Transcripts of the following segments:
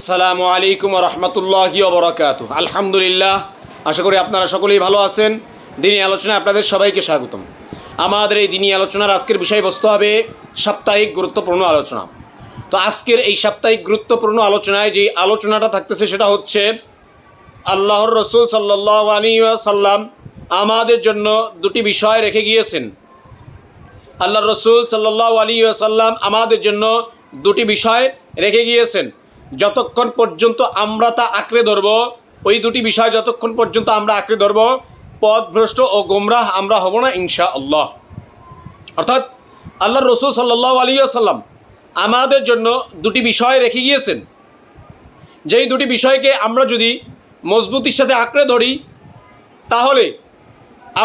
আসসালামু আলাইকুম ওয়া রাহমাতুল্লাহি ওয়া বারাকাতুহু। আলহামদুলিল্লাহ, আশা করি আপনারা সকলেই ভালো আছেন। দিনী আলোচনায় আপনাদের সবাইকে স্বাগতম। আমাদের এই দিনী আলোচনার আজকের বিষয়বস্তু হবে সাপ্তাহিক গুরুত্বপূর্ণ আলোচনা। তো আজকের এই সাপ্তাহিক গুরুত্বপূর্ণ আলোচনায় যে আলোচনাটা থাকতেছে সেটা হচ্ছে আল্লাহর রসুল সাল্লাল্লাহু আলাইহি ওয়াসাল্লাম আমাদের জন্য দুটি বিষয় রেখে গিয়েছেন। আল্লাহর রসুল সাল্লাল্লাহু আলাইহি ওয়াসাল্লাম আমাদের জন্য দুটি বিষয় রেখে গিয়েছেন। যতক্ষণ পর্যন্ত আমরা তা আঁকড়ে ধরব, ওই দুটি বিষয় যতক্ষণ পর্যন্ত আমরা আঁকড়ে ধরব, পথভ্রষ্ট ও গোমরাহ আমরা হব না ইনশাআল্লাহ। অর্থাৎ আল্লাহর রসুল সাল্লাল্লাহু আলাইহি ওয়াসাল্লাম আমাদের জন্য দুটি বিষয় রেখে গিয়েছেন, যেই দুটি বিষয়কে আমরা যদি মজবুতির সাথে আঁকড়ে ধরি তাহলে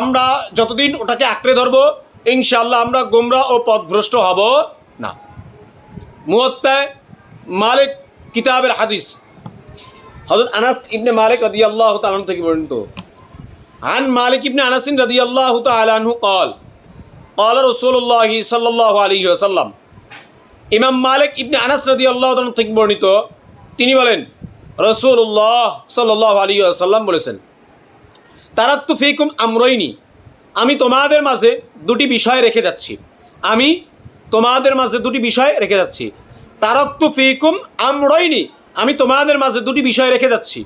আমরা যতদিন ওটাকে আঁকড়ে ধরব ইনশাআল্লাহ আমরা গোমরাহ ও পথভ্রষ্ট হব না। মুওয়াত্তা মালিক কিতাবের হাদিস হযরত আনাস ইবনে মালিক রাদিয়াল্লাহু তাআলা আনহু থেকে বর্ণিত। আন মালিক ইবনে আনাস রাদিয়াল্লাহু তাআলা আনহু قال قال رسول الله صلى الله عليه وسلم। ইমাম মালিক ইবনে আনাস রাদিয়াল্লাহু তাআলা থেকে বর্ণিত, তিনি বলেন রাসূলুল্লাহ সাল্লাল্লাহু আলাইহি ওয়াসাল্লাম বলেছেন, তারাক্তু ফীকুম আমরাইনি, আমি তোমাদের মাঝে দুটি বিষয় রেখে যাচ্ছি। আমি তোমাদের মাঝে দুটি বিষয় রেখে যাচ্ছি। তারাক্তু ফীকুম আমরাইনি, আমি তোমাদের মাঝে দুটি বিষয় রেখে যাচ্ছি।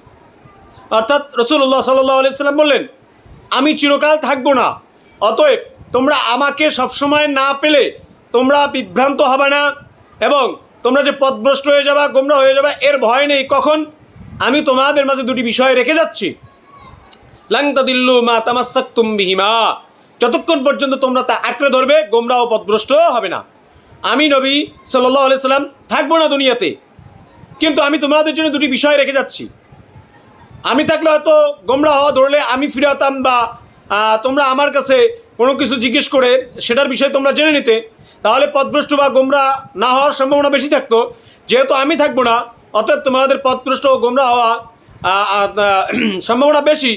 অর্থাৎ রাসূলুল্লাহ সাল্লাল্লাহু আলাইহি ওয়াসাল্লাম বললেন, আমি চিরকাল থাকবো না, অতএব তোমরা আমাকে সবসময় না পেলে তোমরা বিভ্রান্ত হবে না এবং তোমরা যে পথভ্রষ্ট হয়ে যাবা, গোমরাহ হয়ে যাবা, এর ভয় নেই। কখন? আমি তোমাদের মাঝে দুটি বিষয় রেখে যাচ্ছি। লান তাদিল্লু মা তামাসসাকতুম বিহিমা, যতক্ষণ পর্যন্ত তোমরা তা আঁকড়ে ধরবে গোমরাহ ও পথভ্রষ্ট হবে না। আমি নবী সাল্লাল্লাহু আলাইহি সাল্লাম থাকবো না দুনিয়াতে, কিন্তু আমি তোমাদের জন্য দুটি বিষয় রেখে যাচ্ছি। আমি থাকলে হয়তো গোমরাহ হওয়া ধরলে আমি ফিরাতাম, বা তোমরা আমার কাছে কোনো কিছু জিজ্ঞেস করে সেটার বিষয়ে তোমরা জেনে নিতে, তাহলে পথভ্রষ্ট বা গোমরাহ না হওয়ার সম্ভাবনা বেশি থাকতো। যেহেতু আমি থাকবো না, অতএব তোমাদের পথভ্রষ্ট ও গোমরাহ হওয়া সম্ভাবনা বেশি।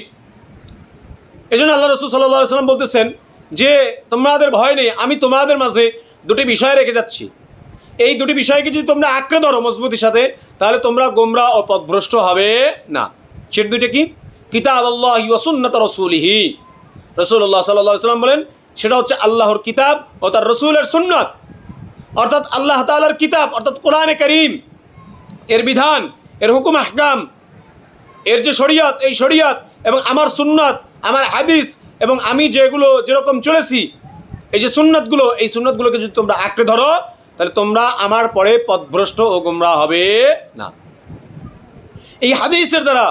এই জন্য আল্লাহ রসুল সাল্লাল্লাহু আলাইহি সাল্লাম বলতেছেন যে তোমাদের ভয় নেই, আমি তোমাদের মাঝে দুটি বিষয় রেখে যাচ্ছি। এই দুটি বিষয়কে যদি তোমরা আঁকড়ে ধরো মজবুতির সাথে, তাহলে তোমরা গোমরাহ ও পথভ্রষ্ট হবে না। সেটা দুইটা কি? কিতাবুল্লাহি ওয়া সুন্নাত রাসূলিহি। রাসূলুল্লাহ সাল্লাল্লাহু আলাইহি সাল্লাম বলেন সেটা হচ্ছে আল্লাহর কিতাব ও তার রসুলের সুন্নাত। অর্থাৎ আল্লাহ তাআলার কিতাব অর্থাৎ কোরআনে কারীম, এর বিধান, এর হুকুম আহকাম, এর যে শরীয়ত, এই শরীয়ত এবং আমার সুন্নাত, আমার হাদিস এবং আমি যেগুলো যেরকম চলেছি, এই যে সুন্নাতগুলো, এই সুন্নাতগুলোকে যদি তোমরা আঁকড়ে ধরো তাহলে তোমরা আমার পরে পথভ্রষ্ট ও গোমরাহ হবে না। এই হাদিসের দ্বারা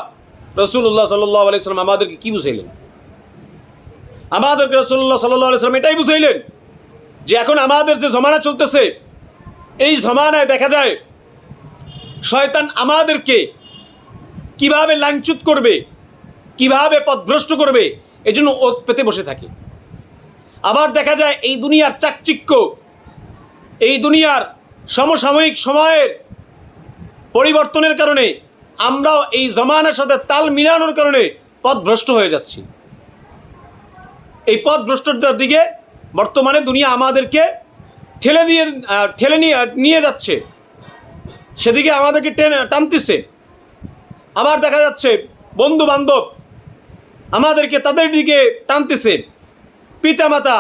রাসূলুল্লাহ সাল্লাল্লাহু আলাইহি সাল্লাম আমাদেরকে কি বুঝাইলেন? আমাদেরকে রাসূলুল্লাহ সাল্লাল্লাহু আলাইহি সাল্লাম এটাই বুঝাইলেন যে এখন আমাদের যে জমানা চলতেছে, এই জমানায় দেখা যায় শয়তান আমাদেরকে কিভাবে লাঞ্ছিত করবে, কিভাবে পথভ্রষ্ট করবে, এই জন্য ওত পেতে বসে থাকে। আবার দেখা যায় এই দুনিয়ার চাকচিক্য, এই দুনিয়ার সমসাময়িক সময়ের পরিবর্তনের কারণে আমরাও এই জমানার সাথে তাল মিলানোর কারণে পথভ্রষ্ট হয়ে যাচ্ছি। এই পথভ্রষ্টতার দিকে বর্তমানে দুনিয়া আমাদেরকে ঠেলে নিয়ে যাচ্ছে, সেদিকে আমাদেরকে টানতেছে। আবার দেখা যাচ্ছে বন্ধু বান্ধব আমাদেরকে তাদের দিকে টানতেছে, পিতামাতা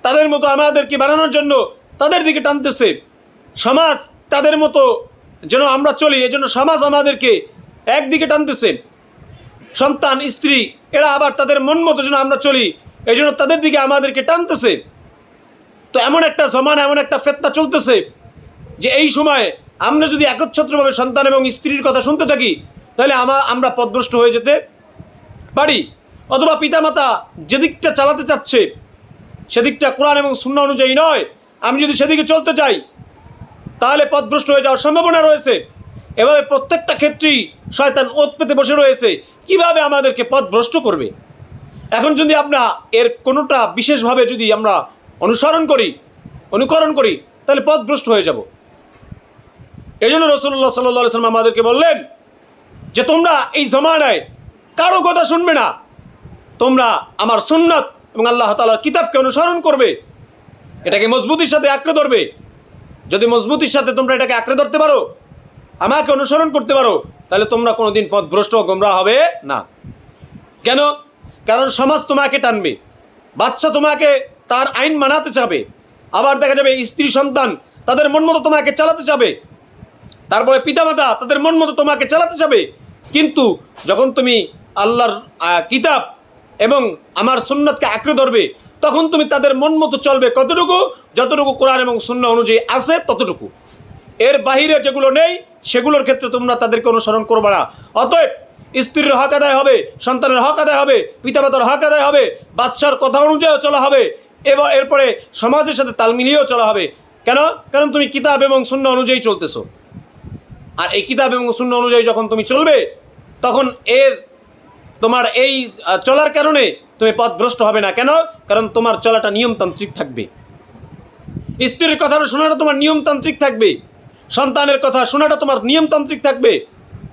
তাদের মতো আমাদেরকে বানানোর জন্য তাদের দিকে টানতেছে, সমাজ তাদের মতো যেন আমরা চলি এই জন্য সমাজ আমাদেরকে একদিকে টানতেছে, সন্তান স্ত্রী এরা আবার তাদের মন মতো যেন আমরা চলি এই জন্য তাদের দিকে আমাদেরকে টানতেছে। তো এমন একটা জমানা, এমন একটা ফিতনা চলতেছে যে এই সময়ে আমরা যদি একচ্ছত্রভাবে সন্তান এবং স্ত্রীর কথা শুনতে থাকি তাহলে আমরা পথভ্রষ্ট হয়ে যেতে পারি। অথবা পিতামাতা যেদিকটা চালাতে চাচ্ছে সেদিকটা কোরআন এবং সুন্নাহ অনুযায়ী নয়, আমি যদি সেদিকে চলতে চাই তাহলে পথভ্রষ্ট হয়ে যাওয়ার সম্ভাবনা রয়েছে। এভাবে প্রত্যেকটা ক্ষেত্রেই শয়তান ওত পেতে বসে রয়েছে কিভাবে আমাদেরকে পথভ্রষ্ট করবে। এখন যদি আমরা এর কোনোটা বিশেষভাবে যদি আমরা অনুকরণ করি তাহলে পথভ্রষ্ট হয়ে যাব। এই জন্য রাসূলুল্লাহ সাল্লাল্লাহু আলাইহি সাল্লাম আমাদেরকে বললেন যে তোমরা এই জমানায় কারো কথা শুনবে না, তোমরা আমার সুন্নাত এবং আল্লাহ তাআলার কিতাবকে অনুসরণ করবে, এটাকে মজবুতির সাথে আঁকড়ে ধরবে। যদি মজবুতির সাথে তোমরা এটাকে আঁকড়ে ধরতে পারো আমাকে অনুসরণ করতে পারো, তাহলে তোমরা কোনোদিন পথভ্রষ্ট ও গোমরাহ হবে না। কেন? কারণ সমাজ তোমাকে টানবে, বাচ্চা তোমাকে তার আইন মানাতে চাবে, আবার দেখা যাবে স্ত্রী সন্তান তাদের মন মতো তোমাকে চালাতে চাবে, তারপরে পিতামাতা তাদের মন মতো তোমাকে চালাতে চাবে। কিন্তু যখন তুমি আল্লাহর কিতাব এবং আমার সুন্নাতকে আঁকড়ে ধরবে, তখন তুমি তাদের মন মতো চলবে। কতটুকু? যতটুকু কোরআন এবং সুন্নাহ অনুযায়ী আছে ততটুকু। এর বাহিরে যেগুলো নেই সেগুলোর ক্ষেত্রে তোমরা তাদেরকে অনুসরণ করবে না। অতএব স্ত্রীর হক আদায় হবে, সন্তানের হক আদায় হবে, পিতামাতার হক আদায় হবে, বাচ্চার কথা অনুযায়ীও চলা হবে, এবং এরপরে সমাজের সাথে তাল মিলিয়েও চলা হবে। কেন? কারণ তুমি কিতাব এবং সুন্নাহ অনুযায়ী চলতেছো। আর এই কিতাব এবং সুন্নাহ অনুযায়ী যখন তুমি চলবে, তখন তোমার এই চলার কারণে তুমি পথভ্রষ্ট হবে না। কেন? কারণ তোমার চলাটা নিয়মতান্ত্রিক থাকবে, স্ত্রীর কথাটা শোনাটা তোমার নিয়মতান্ত্রিক থাকবে, সন্তানের কথা শোনাটা তোমার নিয়মতান্ত্রিক থাকবে,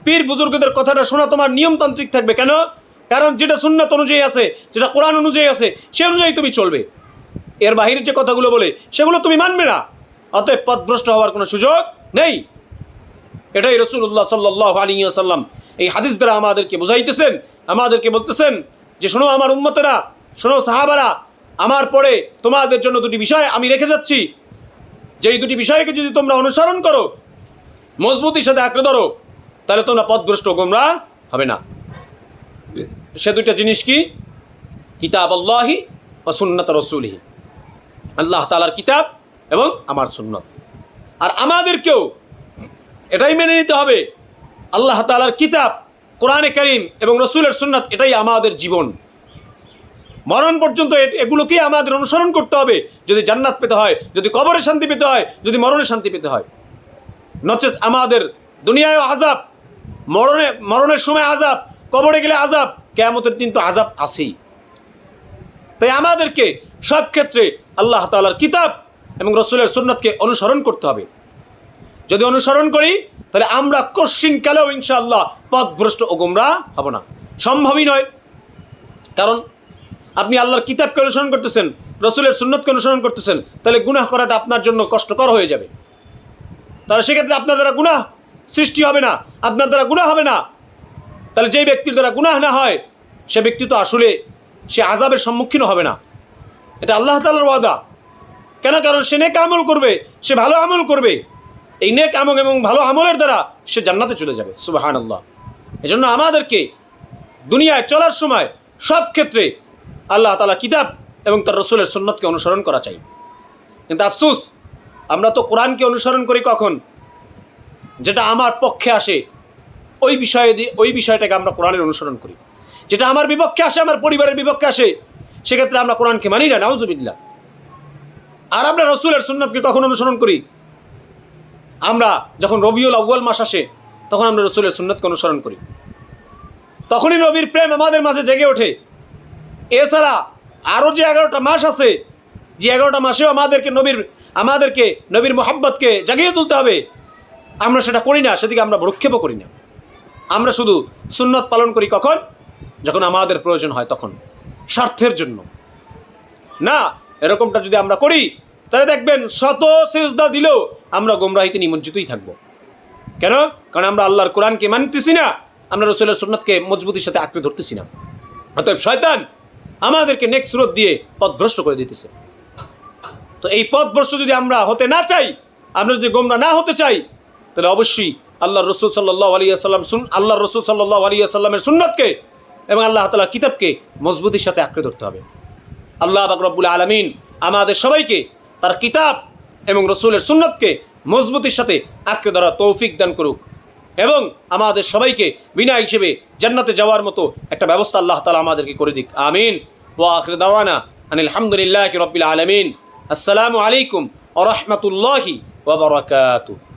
পীর বুজুর্গদের কথাটা শোনা তোমার নিয়মতান্ত্রিক থাকবে। কেন? কারণ যেটা সুন্নাত অনুযায়ী আছে, যেটা কোরআন অনুযায়ী আছে, সে অনুযায়ী তুমি চলবে। এর বাহিরে যে কথাগুলো বলে সেগুলো তুমি মানবে না। অতএব পথভ্রষ্ট হওয়ার কোনো সুযোগ নেই। এটাই রাসূলুল্লাহ সাল্লাল্লাহু আলাইহি ওয়াসাল্লাম এই হাদিস দ্বারা আমাদেরকে বুঝাইতেছেন, আমাদেরকে বলতেছেন যে শোনো আমার উম্মতেরা, শোনো সাহাবারা, আমার পরে তোমাদের জন্য দুটি বিষয় আমি রেখে যাচ্ছি, যে এই দুটি বিষয়কে যদি তোমরা অনুসরণ করো, মজবুতির সাথে আঁকড়ে ধরো, তাহলে তোমরা পথভ্রষ্ট গোমরাহ হবে না। সে দুইটা জিনিস কি? কিতাব আল্লাহি ওয়া সুন্নাত রাসূলিহি, আল্লাহ তাআলার কিতাব এবং আমার সুন্নাত। আর আমাদেরকেও এটাই মেনে নিতে হবে, আল্লাহ তাআলার কিতাব, কোরআনে কারীম এবং রাসূলের সুন্নাত এটাই আমাদের জীবন। মরণ পর্যন্ত এগুলোকেই আমাদের অনুসরণ করতে হবে, যদি জান্নাত পেতে হয়, যদি কবরে শান্তি পেতে হয়, যদি মরণে শান্তি পেতে হয়। নচেত আমাদের দুনিয়ায় আযাব, মরণের সময় আযাব, কবরে গেলে আযাব, কিয়ামতের দিন তো আযাব আছেই। তাই আমাদেরকে সব ক্ষেত্রে আল্লাহ তাআলার কিতাব এবং রাসূলের সুন্নাতকে অনুসরণ করতে হবে। যদি অনুসরণ করি তাহলে আমরা কশ্চিনকালেও ইনশাআল্লাহ পথভ্রষ্ট ও গোমরাহ হব না। সম্ভবই নয়। কারণ আপনি আল্লাহর কিতাবকে অনুসরণ করতেছেন, রাসূলের সুন্নাতকে অনুসরণ করতেছেন, তাহলে গুনাহ করাটা আপনার জন্য কষ্টকর হয়ে যাবে। তাহলে সেক্ষেত্রে আপনার দ্বারা গুনাহ সৃষ্টি হবে না, আপনার দ্বারা গুনাহ হবে না। তাহলে যেই ব্যক্তির দ্বারা গুনাহ না হয়, সে ব্যক্তি তো আসলে সে আযাবের সম্মুখীন হবে না। এটা আল্লাহ তাআলার ওয়াদা। কেন? কারণ সে নেক আমল করবে, সে ভালো আমল করবে, এই নেক আমল এবং ভালো আমলের দ্বারা সে জান্নাতে চলে যাবে। সুবহানাল্লাহ। এজন্য আমাদেরকে দুনিয়ায় চলার সময় সব ক্ষেত্রে আল্লাহ তাআলা কিতাব এবং তার রাসূলের সুন্নাতকে অনুসরণ করা চাই। কিন্তু আফসোস, আমরা তো কোরআনকে অনুসরণ করি কখন? যেটা আমার পক্ষে আসে ওই বিষয়টাকে আমরা কোরআনের অনুসরণ করি। যেটা আমার বিপক্ষে আসে, আমার পরিবারের বিপক্ষে আসে, সেক্ষেত্রে আমরা কোরআনকে মানি না, নাউজুবিল্লাহ। আর আমরা রাসূলের সুন্নাতকে কখন অনুসরণ করি? আমরা যখন রবিউল আউয়াল মাস আসে, তখন আমরা রাসূলের সুন্নাতকে অনুসরণ করি। তখনই নবীর প্রেম আমাদের মাঝে জেগে ওঠে। এছাড়া আরও যে 11টা মাস আছে, যে 11টা মাসেও আমাদেরকে নবীর মোহাব্বতকে জাগিয়ে তুলতে হবে, আমরা সেটা করি না, সেদিকে আমরা ভ্রুক্ষেপও করি না। আমরা শুধু সুন্নাত পালন করি কখন? যখন আমাদের প্রয়োজন হয়, তখন স্বার্থের জন্য না। এরকমটা যদি আমরা করি, তাহলে দেখবেন শত সিজদা দিলেও আমরা গোমরাহিতে নিমজ্জিতই থাকবো। কেন? কারণ আমরা আল্লাহর কোরআনকে মানতেছি না, আমরা রাসূলের সুন্নাতকে মজবুতির সাথে আঁকড়ে ধরতেছি না। অতএব শয়তান আমাদেরকে নেক সুরত দিয়ে পথভ্রষ্ট করে দিতেছে। তো এই পথভ্রষ্ট যদি আমরা হতে না চাই, আমরা যদি গোমরাহ না হতে চাই, তাহলে অবশ্যই আল্লাহর রাসূল সাল্লাল্লাহু আলাইহি ওয়াসাল্লামের সুন্নাতকে এবং আল্লাহ তাআলার কিতাবকে মজবুতির সাথে আঁকড়ে ধরতে হবে। আল্লাহ পাক রব্বুল আলামিন আমাদের সবাইকে তার কিতাব এবং রাসূলের সুন্নাতকে মজবুতির সাথে আঁকড়ে ধরার তৌফিক দান করুক, এবং আমাদের সবাইকে বিনা হিসেবে জান্নাতে যাওয়ার মতো একটা ব্যবস্থা আল্লাহ তাআলা আমাদেরকে করে দিক। আমিন। ওয়া আখির দাওয়ানা আনিল হামদুলিল্লাহি রাব্বিল আলামিন। আসসালামু আলাইকুম ওয়া রাহমাতুল্লাহি ওয়া বারাকাতুহু।